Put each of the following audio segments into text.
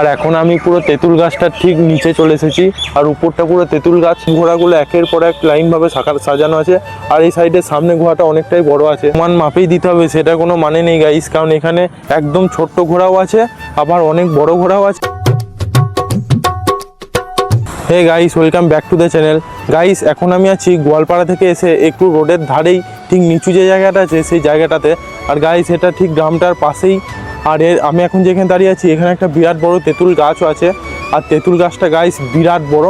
আর এখন আমি পুরো তেঁতুল গাছটার ঠিক নিচে চলে এসেছি। আর উপরটা পুরো তেঁতুল গাছ, ঘোড়াগুলো একের পর এক লাইন ভাবে সাজানো আছে। আর এই সাইডের সামনে ঘোড়াটা অনেকটাই বড় আছে, সমান মাপেই দিতে হবে সেটা কোনো মানে নেই গাইস, কারণ এখানে একদম ছোট্ট ঘোড়াও আছে আবার অনেক বড় ঘোড়াও আছে। Hey guys, welcome back to the channel. Guys, এখন আমি আছি গোয়ালপাড়া থেকে এসে একটু রোডের ধারেই ঠিক নিচু যে জায়গাটা আছে সেই জায়গাটাতে। আর গাইস, এটা ঠিক গ্রামটার পাশেই। আর আমি এখন যেখানে দাঁড়িয়ে আছি এখানে একটা বিরাট বড় তেঁতুল গাছও আছে। আর তেঁতুল গাছটা গাইস বিরাট বড়,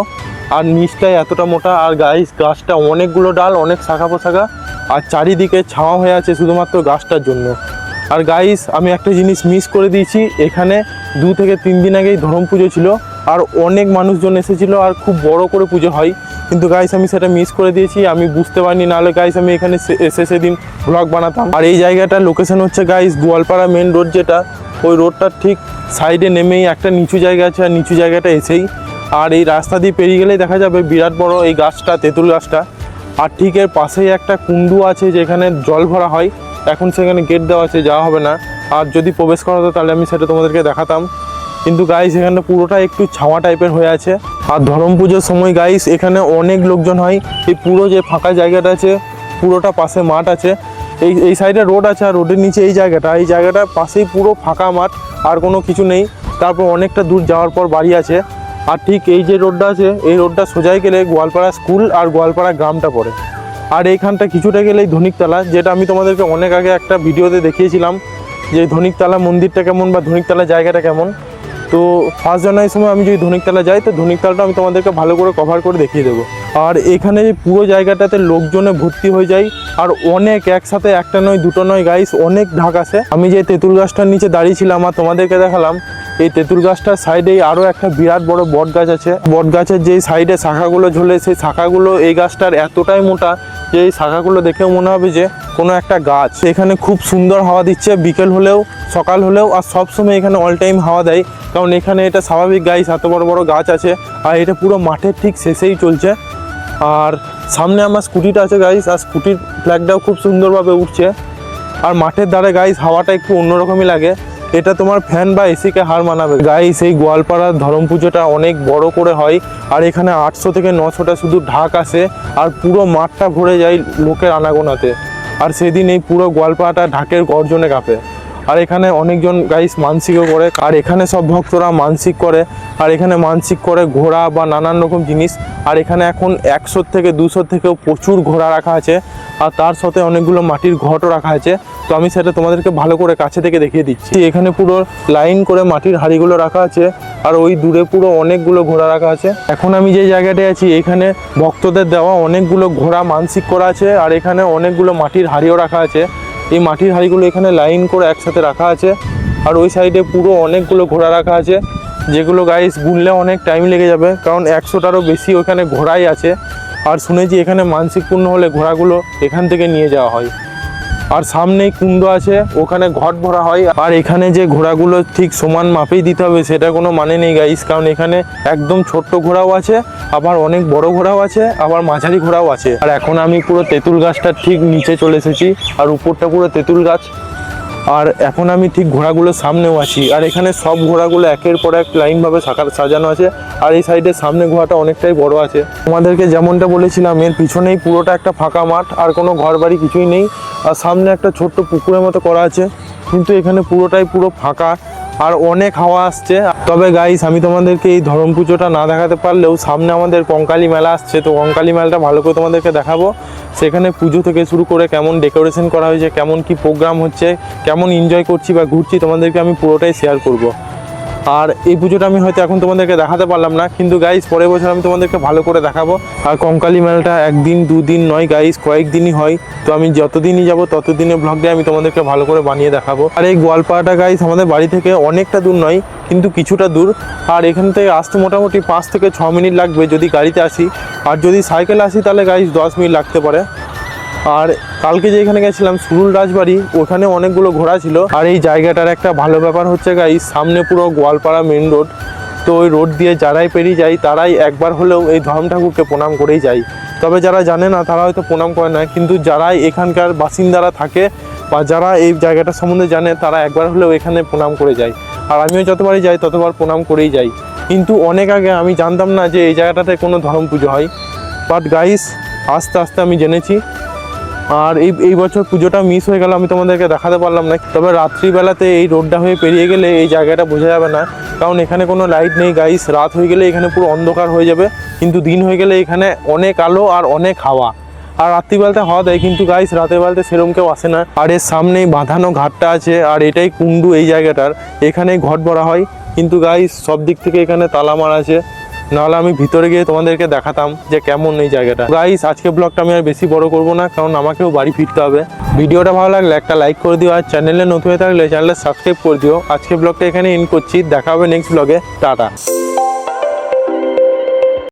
আর নিচটায় এতটা মোটা। আর গাইস, গাছটা অনেকগুলো ডাল, অনেক শাখা পোশাখা, আর চারিদিকে ছাওয়া হয়ে আছে শুধুমাত্র গাছটার জন্য। আর গাইস, আমি একটা জিনিস মিস করে দিয়েছি, এখানে 2 থেকে 3 দিন আগেই ধরম পুজো ছিল আর অনেক মানুষজন এসেছিলো আর খুব বড় করে পুজো হয়, কিন্তু গাইস আমি সেটা মিস করে দিয়েছি। আমি বুঝতে পারিনি, নাহলে গাইস আমি এখানে এসে সেদিন ব্লগ বানাতাম। আর এই জায়গাটার লোকেশন হচ্ছে গাইস গোয়ালপাড়া মেন রোড, যেটা ওই রোডটার ঠিক সাইডে নেমেই একটা নিচু জায়গা আছে, আর নিচু জায়গাটা এসেই আর এই রাস্তা দিয়ে পেরিয়ে গেলেই দেখা যাবে বিরাট বড় এই গাছটা, তেঁতুল গাছটা। আর ঠিক এর পাশেই একটা কুণ্ডু আছে যেখানে জল ভরা হয়। এখন সেখানে গেট দেওয়া আছে, যাওয়া হবে না। আর যদি প্রবেশ করা হতো তাহলে আমি সেটা তোমাদেরকে দেখাতাম, কিন্তু গাইস এখানে পুরোটা একটু ছাওয়া টাইপের হয়ে আছে। আর ধরম পুজোর সময় গাইস এখানে অনেক লোকজন হয়। এই পুরো যে ফাঁকা জায়গাটা আছে পুরোটা পাশে মাঠ আছে, এই সাইডে রোড আছে, আর রোডের নিচে এই জায়গাটার পাশেই পুরো ফাঁকা মাঠ, আর কোনো কিছু নেই। তারপর অনেকটা দূর যাওয়ার পর বাড়ি আছে। আর ঠিক এই যে রোডটা আছে এই রোডটা সোজাই গেলে গোয়ালপাড়া স্কুল আর গোয়ালপাড়া গ্রামটা পড়ে। আর এইখানটা কিছুটা গেলেই ধনিকতলা, যেটা আমি তোমাদেরকে অনেক আগে একটা ভিডিওতে দেখিয়েছিলাম যে ধনিকতলা মন্দিরটা কেমন বা ধনিকতলা জায়গাটা কেমন। তো 1 জানুয়ারির সময় আমি যদি ধনিকতলা যাই তো ধনিকতলাটা আমি তোমাদেরকে ভালো করে কভার করে দেখিয়ে দেবো। আর এখানে পুরো জায়গাটাতে লোকজনে ভর্তি হয়ে যায়, আর অনেক একসাথে একটা নয় দুটো নয় গাইস, অনেক ঢাক আসে। আমি যে তেঁতুল গাছটার নিচে দাঁড়িয়েছিলাম আর তোমাদেরকে দেখালাম, এই তেঁতুল গাছটার সাইডেই আরও একটা বিরাট বড় বট গাছ আছে। বট গাছের যেই সাইডে শাখাগুলো ঝোলে সেই শাখাগুলো এই গাছটার এতটাই মোটা যে এই শাখাগুলো দেখেও মনে হবে যে কোনো একটা গাছ। এখানে খুব সুন্দর হাওয়া দিচ্ছে বিকেল হলেও সকাল হলেও, আর সবসময় এখানে অল টাইম হাওয়া দেয়, কারণ এখানে এটা স্বাভাবিক গাইস, এত বড় বড় গাছ আছে। আর এটা পুরো মাঠের ঠিক শেষেই চলছে। আর সামনে আমার স্কুটিটা আছে গাইস, আর স্কুটির ফ্ল্যাগটাও খুব সুন্দরভাবে উঠছে। আর মাঠের ধারে গাইস হাওয়াটা একটু অন্যরকমই লাগে, এটা তোমার ফ্যান বা এসিকে হার মানাবে। গাইস, এই গোয়ালপাড়ার ধরম পুজোটা অনেক বড় করে হয়, আর এখানে 800 থেকে 900টা শুধু ঢাক আসে, আর পুরো মাঠটা ভরে যায় লোকের আনাগোনাতে। আর সেদিন এই পুরো গোয়ালপাড়াটা ঢাকের গর্জনে কাঁপে। আর এখানে অনেকজন গাইস মানসিকও করে, আর এখানে সব ভক্তরা মানসিক করে, আর এখানে মানসিক করে ঘোড়া বা নানান রকম জিনিস। আর এখানে এখন 100 থেকে 200 থেকেও প্রচুর ঘোড়া রাখা আছে, আর তার সাথে অনেকগুলো মাটির ঘটও রাখা আছে। তো আমি সেটা তোমাদেরকে ভালো করে কাছে থেকে দেখিয়ে দিচ্ছি। এখানে পুরো লাইন করে মাটির হাঁড়িগুলো রাখা আছে, আর ওই দূরে পুরো অনেকগুলো ঘোড়া রাখা আছে। এখন আমি যে জায়গাটায় আছি এখানে ভক্তদের দেওয়া অনেকগুলো ঘোড়া মানসিক করা আছে, আর এখানে অনেকগুলো মাটির হাঁড়িও রাখা আছে। এই মাটির হাঁড়িগুলো এখানে লাইন করে একসাথে রাখা আছে, আর ওই সাইডে পুরো অনেকগুলো ঘোড়া রাখা আছে, যেগুলো গাইস গুনলে অনেক টাইম লেগে যাবে, কারণ 100টারও বেশি ওখানে ঘোড়াই আছে। আর শুনেছি এখানে মানসিক পূর্ণ হলে ঘোড়াগুলো এখান থেকে নিয়ে যাওয়া হয়। আর সামনেই কুণ্ড আছে, ওখানে ঘট ভরা হয়। আর এখানে যে ঘোড়াগুলো ঠিক সমান মাপেই দিতে হবে সেটা কোনো মানে নেই গাইস, কারণ এখানে একদম ছোট্ট ঘোড়াও আছে, আবার অনেক বড় ঘোড়াও আছে, আবার মাঝারি ঘোড়াও আছে। আর এখন আমি পুরো তেঁতুল গাছটার ঠিক নিচে চলে এসেছি, আর উপরটা পুরো তেঁতুল গাছ। আর এখন আমি ঠিক ঘোড়াগুলোর সামনেও আছি, আর এখানে সব ঘোড়াগুলো একের পর এক লাইনভাবে সাজানো আছে। আর এই সাইডের সামনে ঘোড়াটা অনেকটাই বড় আছে। তোমাদেরকে যেমনটা বলেছিলাম এর পিছনেই পুরোটা একটা ফাঁকা মাঠ, আর কোনো ঘর বাড়ি কিছুই নেই। আর সামনে একটা ছোট্ট পুকুরের মতো করা আছে, কিন্তু এখানে পুরোটাই পুরো ফাঁকা, আর অনেক হাওয়া আসছে। তবে গাইস, আমি তোমাদেরকে এই ধরম পুজোটা না দেখাতে পারলেও সামনে আমাদের কঙ্কালী মেলা আসছে, তো কঙ্কালী মেলাটা ভালো করে তোমাদেরকে দেখাবো। সেখানে পুজো থেকে শুরু করে কেমন ডেকোরেশন করা হয়েছে, কেমন কি প্রোগ্রাম হচ্ছে, কেমন এনজয় করছি বা ঘুরছি, তোমাদেরকে আমি পুরোটাই শেয়ার করব। আর এই পুজোটা আমি হয়তো এখন তোমাদেরকে দেখাতে পারলাম না, কিন্তু গাইস পরের বছর আমি তোমাদেরকে ভালো করে দেখাবো। আর কঙ্কালী মেলাটা 1 দিন 2 দিন নয় গাইস, কয়েকদিনই হয়। তো আমি যতদিনই যাব ততদিনের ব্লগটা আমি তোমাদেরকে ভালো করে বানিয়ে দেখাবো। আর এই গোয়ালপাড়াটা গাইস আমাদের বাড়ি থেকে অনেকটা দূর নয়, কিন্তু কিছুটা দূর। আর এখান থেকে আসতে মোটামুটি 5 থেকে 6 মিনিট লাগবে যদি গাড়িতে আসি, আর যদি সাইকেলে আসি তাহলে গাইস 10 মিনিট লাগতে পারে। আর কালকে যে এখানে গেছিলাম সুরুল রাজবাড়ি, ওখানে অনেকগুলো ঘোড়া ছিল। আর এই জায়গাটার একটা ভালো ব্যাপার হচ্ছে গাইস, সামনে পুরো গোয়ালপাড়া মেন রোড, তো ওই রোড দিয়ে যারাই পেরিয়ে যায় তারাই একবার হলেও এই ধরম ঠাকুরকে প্রণাম করেই যায়। তবে যারা জানে না তারা হয়তো প্রণাম করে না, কিন্তু যারাই এখানকার বাসিন্দারা থাকে বা যারা এই জায়গাটা সম্বন্ধে জানে তারা একবার হলেও এখানে প্রণাম করে যায়। আর আমিও যতবারই যাই ততবার প্রণাম করেই যাই। কিন্তু অনেক আগে আমি জানতাম না যে এই জায়গাটাতে কোনো ধর্ম পুজো হয়, বাট গাইস আস্তে আস্তে আমি জেনেছি। আর এই বছর পুজোটা মিস হয়ে গেল, আমি তোমাদেরকে দেখাতে পারলাম না। তবে রাত্রিবেলাতে এই রোডটা হয়ে পেরিয়ে গেলে এই জায়গাটা বোঝা যাবে না, কারণ এখানে কোনো লাইট নেই গাইস। রাত হয়ে গেলে এখানে পুরো অন্ধকার হয়ে যাবে, কিন্তু দিন হয়ে গেলে এখানে অনেক আলো আর অনেক হাওয়া। আর রাত্রিবেলাতে হাওয়া দেয়, কিন্তু গাইস রাতের বেলাতে সেরকম কেউ আসে না। আর এর সামনেই বাঁধানো ঘাটটা আছে, আর এটাই কুণ্ডু এই জায়গাটার, এখানেই ঘট ভরা হয়। কিন্তু গাইস সব দিক থেকে এখানে তালা মারা আছে, নাহলে আমি ভিতরে গিয়ে তোমাদেরকে দেখাতাম যে কেমন এই জায়গাটা। গাইস আজকে ব্লগটা আমি আর বেশি বড় করব না, কারণ আমাকেও বাড়ি ফিরতে হবে। ভিডিওটা ভালো লাগলে একটা লাইক করে দিও, আর চ্যানেলে নতুন হয়ে থাকলে চ্যানেলটা সাবস্ক্রাইব করে দিও। আজকে ব্লগটা এখানে এন্ড করছি, দেখা হবে নেক্সট ব্লগে। টাটা।